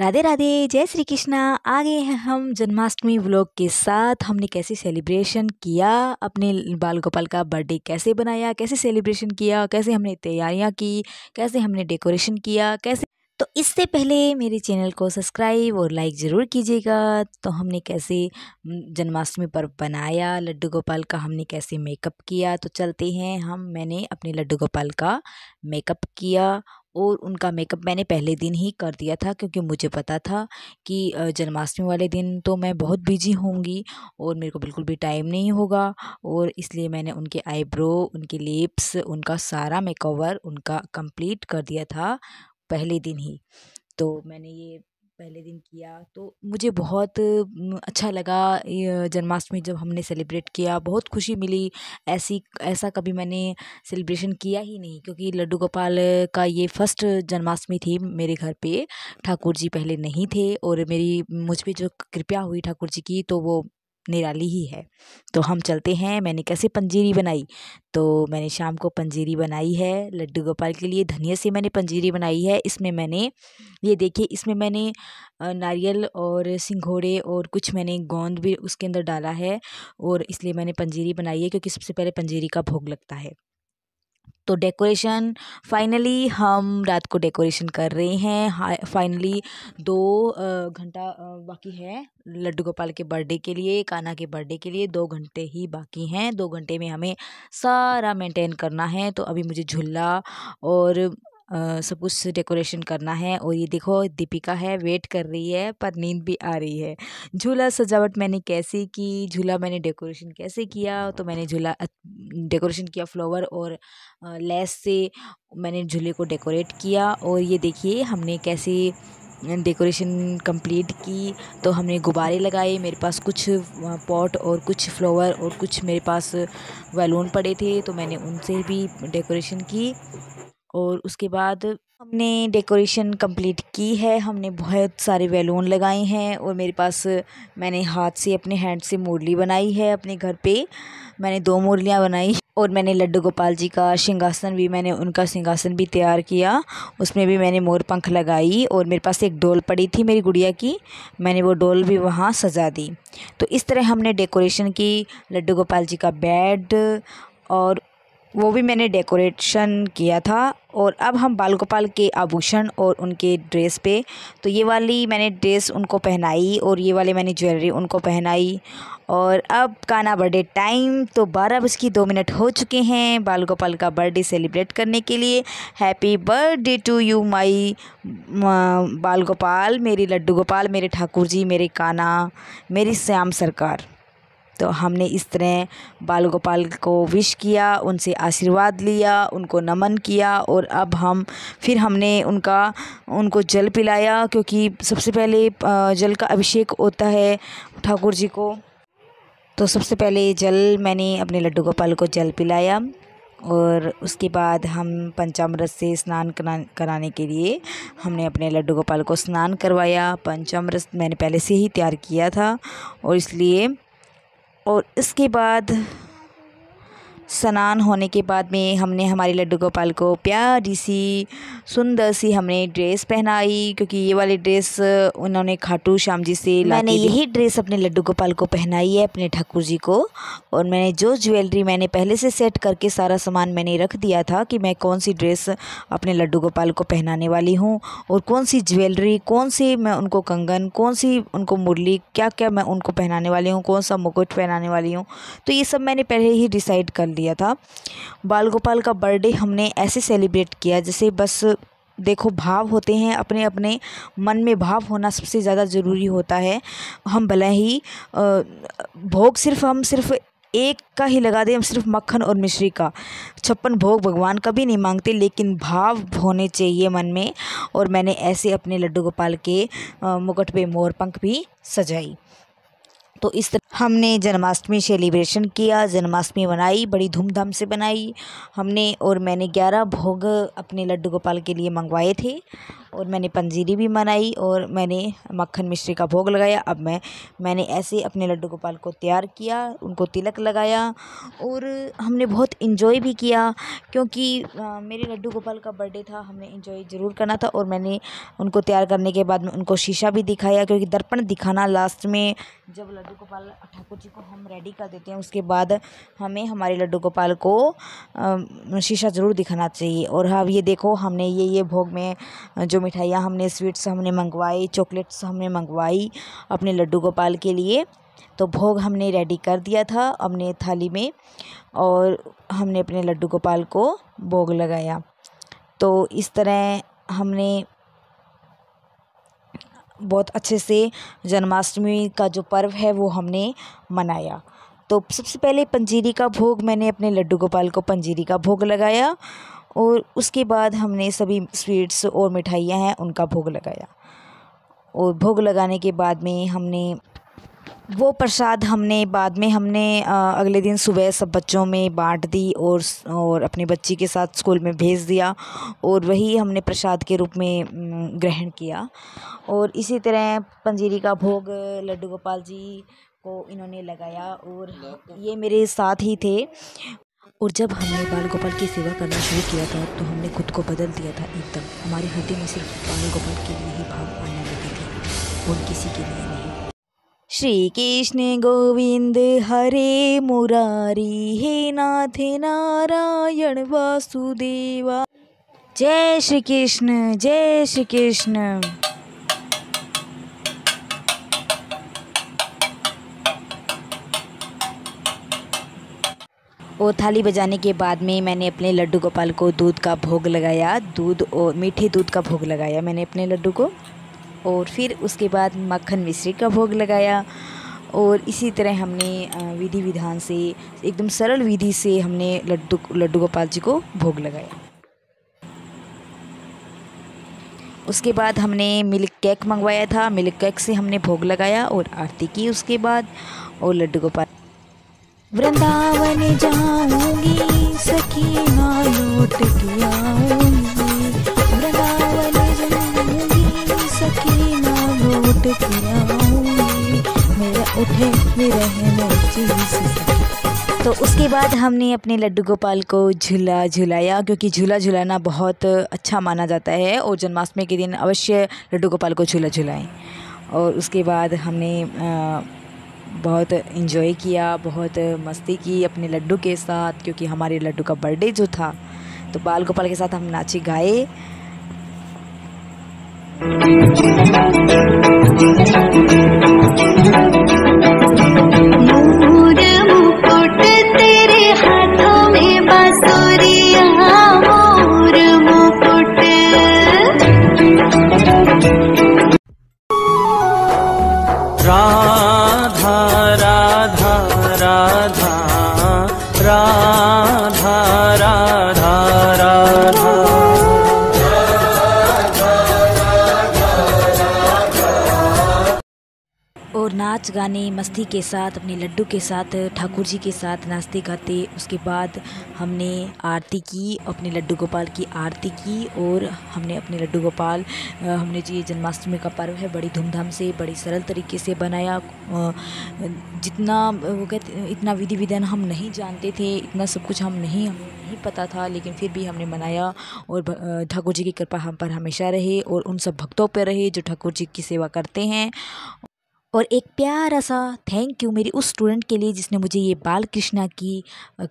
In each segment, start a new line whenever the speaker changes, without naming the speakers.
राधे राधे, जय श्री कृष्णा। आ गए हैं हम जन्माष्टमी व्लॉग के साथ। हमने कैसे सेलिब्रेशन किया, अपने बाल गोपाल का बर्थडे कैसे बनाया, कैसे सेलिब्रेशन किया, कैसे हमने तैयारियां की, कैसे हमने डेकोरेशन किया, कैसे। तो इससे पहले मेरे चैनल को सब्सक्राइब और लाइक ज़रूर कीजिएगा। तो हमने कैसे जन्माष्टमी पर्व बनाया, लड्डू गोपाल का हमने कैसे मेकअप किया, तो चलते हैं मैंने अपने लड्डू गोपाल का मेकअप किया। और उनका मेकअप मैंने पहले दिन ही कर दिया था, क्योंकि मुझे पता था कि जन्माष्टमी वाले दिन तो मैं बहुत बिजी होंगी और मेरे को बिल्कुल भी टाइम नहीं होगा। और इसलिए मैंने उनके आईब्रो, उनके लिप्स, उनका सारा मेकओवर उनका कंप्लीट कर दिया था पहले दिन ही। तो मैंने ये पहले दिन किया तो मुझे बहुत अच्छा लगा। ये जन्माष्टमी जब हमने सेलिब्रेट किया, बहुत खुशी मिली। ऐसा कभी मैंने सेलिब्रेशन किया ही नहीं, क्योंकि लड्डू गोपाल का ये फर्स्ट जन्माष्टमी थी मेरे घर पे। ठाकुर जी पहले नहीं थे और मुझ पे जो कृपा हुई ठाकुर जी की, तो वो निराली ही है। तो हम चलते हैं, मैंने कैसे पंजीरी बनाई। तो मैंने शाम को पंजीरी बनाई है लड्डू गोपाल के लिए। धनिया से मैंने पंजीरी बनाई है। इसमें मैंने ये देखिए, इसमें मैंने नारियल और सिंघोड़े और कुछ मैंने गोंद भी उसके अंदर डाला है। और इसलिए मैंने पंजीरी बनाई है, क्योंकि सबसे पहले पंजीरी का भोग लगता है। तो डेकोरेशन फाइनली हम रात को डेकोरेशन कर रहे हैं। फाइनली 2 घंटा बाकी है लड्डू गोपाल के बर्थडे के लिए, कान्हा के बर्थडे के लिए 2 घंटे ही बाकी हैं। 2 घंटे में हमें सारा मेंटेन करना है। तो अभी मुझे झूला और सब कुछ डेकोरेशन करना है। और ये देखो, दीपिका है, वेट कर रही है, पर नींद भी आ रही है। झूला सजावट मैंने कैसे की, झूला मैंने डेकोरेशन कैसे किया, तो मैंने झूला डेकोरेशन किया फ्लावर और लेस से मैंने झूले को डेकोरेट किया। और ये देखिए हमने कैसे डेकोरेशन कंप्लीट की। तो हमने गुब्बारे लगाए, मेरे पास कुछ पॉट और कुछ फ्लावर और कुछ मेरे पास बैलून पड़े थे, तो मैंने उनसे भी डेकोरेशन की। और उसके बाद हमने डेकोरेशन कंप्लीट की है। हमने बहुत सारे बैलून लगाए हैं और मेरे पास मैंने हाथ से, अपने हैंड से मुरली बनाई है अपने घर पे। मैंने 2 मुरलियाँ बनाई। और मैंने लड्डू गोपाल जी का सिंहासन भी, मैंने उनका सिंहासन भी तैयार किया। उसमें भी मैंने मोर पंख लगाई। और मेरे पास एक डोल पड़ी थी मेरी गुड़िया की, मैंने वो डोल भी वहाँ सजा दी। तो इस तरह हमने डेकोरेशन की। लड्डू गोपाल जी का बेड और वो भी मैंने डेकोरेशन किया था। और अब हम बाल गोपाल के आभूषण और उनके ड्रेस पे, तो ये वाली मैंने ड्रेस उनको पहनाई और ये वाले मैंने ज्वेलरी उनको पहनाई। और अब कान्हा बर्थडे टाइम, तो 12:02 हो चुके हैं बाल गोपाल का बर्थडे सेलिब्रेट करने के लिए। Happy birthday to you my Bal Gopal, मेरी लड्डू गोपाल, मेरे ठाकुर जी, मेरे कान्हा, मेरी श्याम सरकार। तो हमने इस तरह बाल गोपाल को विश किया, उनसे आशीर्वाद लिया, उनको नमन किया। और अब फिर हमने उनको जल पिलाया, क्योंकि सबसे पहले जल का अभिषेक होता है ठाकुर जी को। तो सबसे पहले जल मैंने अपने लड्डू गोपाल को जल पिलाया। और उसके बाद हम पंचामृत से स्नान कराने के लिए हमने अपने लड्डू गोपाल को स्नान करवाया। पंचामृत मैंने पहले से ही तैयार किया था और इसलिए। और इसके बाद स्नान होने के बाद में हमने हमारे लड्डू गोपाल को प्यारी सी सुंदर सी हमने ड्रेस पहनाई, क्योंकि ये वाली ड्रेस उन्होंने खाटू श्याम जी से मैंने यही ड्रेस अपने लड्डू गोपाल को पहनाई है, अपने ठाकुर जी को। और मैंने जो ज्वेलरी मैंने पहले से सेट करके सारा सामान मैंने रख दिया था कि मैं कौन सी ड्रेस अपने लड्डू गोपाल को पहनाने वाली हूँ, और कौन सी ज्वेलरी, कौन सी मैं उनको कंगन, कौन सी उनको मुरली, क्या क्या मैं उनको पहनाने वाली हूँ, कौन सा मुकुट पहनाने वाली हूँ। तो ये सब मैंने पहले ही डिसाइड कर लिया था। बाल गोपाल का बर्थडे हमने ऐसे सेलिब्रेट किया जैसे, बस देखो, भाव होते हैं अपने अपने मन में, भाव होना सबसे ज़्यादा ज़रूरी होता है। हम भले ही भोग हम सिर्फ एक का ही लगा दें, हम सिर्फ मक्खन और मिश्री का 56 भोग भगवान कभी नहीं मांगते, लेकिन भाव होने चाहिए मन में। और मैंने ऐसे अपने लड्डू गोपाल के मुकुट पे मोर पंख भी सजाई। तो इस तरह हमने जन्माष्टमी सेलिब्रेशन किया, जन्माष्टमी बनाई, बड़ी धूमधाम से बनाई हमने। और मैंने 11 भोग अपने लड्डू गोपाल के लिए मंगवाए थे। और मैंने पंजीरी भी बनाई और मैंने मक्खन मिश्री का भोग लगाया। अब मैंने ऐसे अपने लड्डू गोपाल को तैयार किया, उनको तिलक लगाया और हमने बहुत इन्जॉय भी किया, क्योंकि मेरे लड्डू गोपाल का बर्थडे था, हमने इन्जॉय ज़रूर करना था। और मैंने उनको तैयार करने के बाद में उनको शीशा भी दिखाया, क्योंकि दर्पण दिखाना लास्ट में, जब लड्डू गोपाल ठाकुर जी को हम रेडी कर देते हैं उसके बाद हमें हमारे लड्डू गोपाल को शीशा ज़रूर दिखाना चाहिए। और हाँ, ये देखो हमने ये भोग में जो मिठाइयाँ हमने स्वीट्स हमने मंगवाई, चॉकलेट्स हमने मंगवाई अपने लड्डू गोपाल के लिए। तो भोग हमने रेडी कर दिया था अपने थाली में और हमने अपने लड्डू गोपाल को भोग लगाया। तो इस तरह हमने बहुत अच्छे से जन्माष्टमी का जो पर्व है वो हमने मनाया। तो सबसे पहले पंजीरी का भोग, मैंने अपने लड्डू गोपाल को पंजीरी का भोग लगाया और उसके बाद हमने सभी स्वीट्स और मिठाइयाँ हैं उनका भोग लगाया। और भोग लगाने के बाद में हमने वो प्रसाद बाद में हमने अगले दिन सुबह सब बच्चों में बांट दी और अपनी बच्ची के साथ स्कूल में भेज दिया और वही हमने प्रसाद के रूप में ग्रहण किया। और इसी तरह पंजीरी का भोग लड्डू गोपाल जी को इन्होंने लगाया और ये मेरे साथ ही थे। और जब हमने बाल गोपाल की सेवा करना शुरू किया था तो हमने खुद को बदल दिया था एकदम। हमारे हृदय में सिर्फ बाल गोपाल के लिए ही भाव आने लगे थे और किसी के लिए नहीं। श्री कृष्ण गोविंद हरे मुरारी, हे नाथ नारायण वासुदेवा। जय श्री कृष्ण, जय श्री कृष्ण। और थाली बजाने के बाद में मैंने अपने लड्डू गोपाल को दूध का भोग लगाया, दूध और मीठे दूध का भोग लगाया मैंने अपने लड्डू को। और फिर उसके बाद मक्खन मिश्री का भोग लगाया। और इसी तरह हमने विधि विधान से एकदम सरल विधि से हमने लड्डू गोपाल जी को भोग लगाया। उसके बाद हमने मिल्क केक मंगवाया था, मिल्क केक से हमने भोग लगाया और आरती की उसके बाद। और लड्डू गोपाल वृंदावन जाऊंगी सखी ना लौट के आऊंगी, वृंदावन जाऊंगी सखी ना लौट के आऊंगी, मेरा उठे रहने चीज़। तो उसके बाद हमने अपने लड्डू गोपाल को झुलाया, क्योंकि झूला झुलाना बहुत अच्छा माना जाता है और जन्माष्टमी के दिन अवश्य लड्डू गोपाल को झूला झुलाएं। और उसके बाद हमने बहुत इन्जॉय किया, बहुत मस्ती की अपने लड्डू के साथ, क्योंकि हमारे लड्डू का बर्थडे जो था तो बाल गोपाल के साथ हम नाचे गाए।
मोर मुकुट तेरे हाथों में बांसुरिया, मोर मुकुट।
राधा राधा राधा राधा राधा राधा।
और नाच गाने मस्ती के साथ अपने लड्डू के साथ ठाकुर जी के साथ नाचते गाते उसके बाद हमने आरती की, अपने लड्डू गोपाल की आरती की। और हमने अपने लड्डू गोपाल हमने जी जन्माष्टमी का पर्व है बड़ी धूमधाम से बड़ी सरल तरीके से बनाया। जितना वो कहते इतना विधि विधान हम नहीं जानते थे, इतना सब कुछ हम नहीं पता था, लेकिन फिर भी हमने मनाया। और ठाकुर जी की कृपा हम पर हमेशा रहे और उन सब भक्तों पर रहे जो ठाकुर जी की सेवा करते हैं। और एक प्यारा सा थैंक यू मेरी उस स्टूडेंट के लिए जिसने मुझे ये बाल कृष्णा की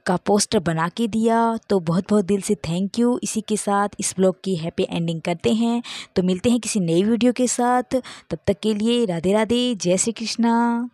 का पोस्टर बना के दिया। तो बहुत बहुत दिल से थैंक यू। इसी के साथ इस ब्लॉग की हैप्पी एंडिंग करते हैं। तो मिलते हैं किसी नई वीडियो के साथ, तब तक के लिए राधे राधे, जय श्री कृष्णा।